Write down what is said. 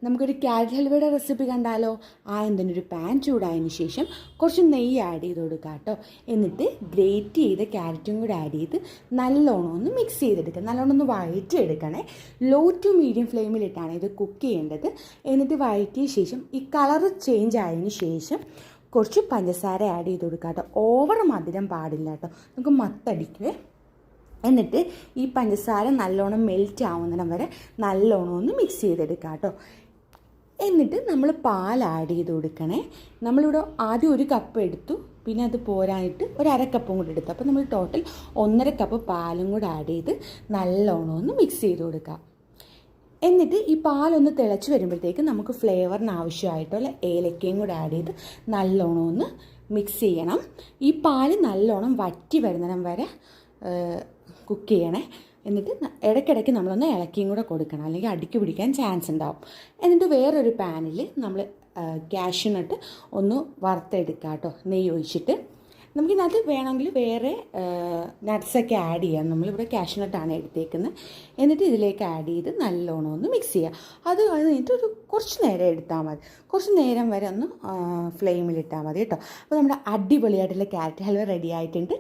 നമുക്കൊരു carrot ഹൽവയുടെ recipe കണ്ടാലോ? ഒരു പാൻ ചൂടായതിന് ശേഷം കുറച്ച് നെയ്യ് ആഡ് ചെയ്ത് കൊടുക്കുക കേട്ടോ. എന്നിട്ട് ഗ്രേറ്റ് ചെയ്ത ക്യാരറ്റും കൂടെ ആഡ് ചെയ്ത് നല്ലോണം ഒന്ന് മിക്സ് ചെയ്തെടുക്കുക. നല്ലോണം ഒന്ന് വഴറ്റിയെടുക്കണേ. ലോ ടു മീഡിയം ഫ്ലെയിമിലിട്ടാണ് ഇത് കുക്ക് ചെയ്യേണ്ടത്. എന്നിട്ട് വഴറ്റിയ ശേഷം ഈ കളർ ചേഞ്ച് ആയതിന് ശേഷം കുറച്ച് പഞ്ചസാര ആഡ് ചെയ്ത് കൊടുക്കുക കേട്ടോ. ഓവർ മധുരം പാടില്ല കേട്ടോ, നമുക്ക് മത്തടിക്കുവേ. എന്നിട്ട് ഈ പഞ്ചസാര നല്ലോണം മെൽറ്റ് ആവുന്നിടം വരെ നല്ലോണം ഒന്ന് മിക്സ് ചെയ്തെടുക്കുക കേട്ടോ. എന്നിട്ട് നമ്മൾ പാൽ ആഡ് ചെയ്ത് കൊടുക്കണേ. നമ്മളിവിടെ ആദ്യം 1 കപ്പ് എടുത്തു, പിന്നെ അത് പോരായിട്ട് ഒരു 1/2 കപ്പും കൂടി എടുത്തു. അപ്പോൾ നമ്മൾ ടോട്ടൽ 1.5 കപ്പ് പാലും കൂടെ ആഡ് ചെയ്ത് നല്ലോണം ഒന്ന് മിക്സ് ചെയ്ത് കൊടുക്കുക. എന്നിട്ട് ഈ പാലൊന്ന് തിളച്ച് വരുമ്പോഴത്തേക്ക് നമുക്ക് ഫ്ലേവറിന് ആവശ്യമായിട്ടുള്ള ഏലക്കയും കൂടെ ആഡ് ചെയ്ത് നല്ലോണം ഒന്ന് മിക്സ് ചെയ്യണം. ഈ പാല് നല്ലോണം വറ്റി വരുന്നിടം വരെ കുക്ക് ചെയ്യണേ. എന്നിട്ട് ഇടയ്ക്കിടയ്ക്ക് നമ്മളൊന്ന് ഇളക്കിയും കൂടെ കൊടുക്കണം, അല്ലെങ്കിൽ അടിക്ക് പിടിക്കാൻ ചാൻസ് ഉണ്ടാവും. എന്നിട്ട് വേറൊരു പാനിൽ നമ്മൾ കാഷ്യൂനട്ട് ഒന്ന് വറുത്തെടുക്കുക കേട്ടോ, നെയ്യ് ഒഴിച്ചിട്ട്. നമുക്കിതിനകത്ത് വേണമെങ്കിൽ വേറെ നട്ട്സൊക്കെ ആഡ് ചെയ്യാം. നമ്മളിവിടെ കാഷ്യൂനട്ടാണ് എടുത്തേക്കുന്നത്. എന്നിട്ട് ഇതിലേക്ക് ആഡ് ചെയ്ത് നല്ലോണം ഒന്ന് മിക്സ് ചെയ്യുക. അത് കഴിഞ്ഞിട്ട് കുറച്ച് നേരം എടുത്താൽ മതി, കുറച്ച് നേരം വരെ ഒന്ന് ഫ്ലെയിമിലിട്ടാൽ മതി കേട്ടോ. അപ്പോൾ നമ്മുടെ അടിപൊളിയായിട്ടുള്ള ക്യാരറ്റ് ഹൽവ റെഡി ആയിട്ടുണ്ട്.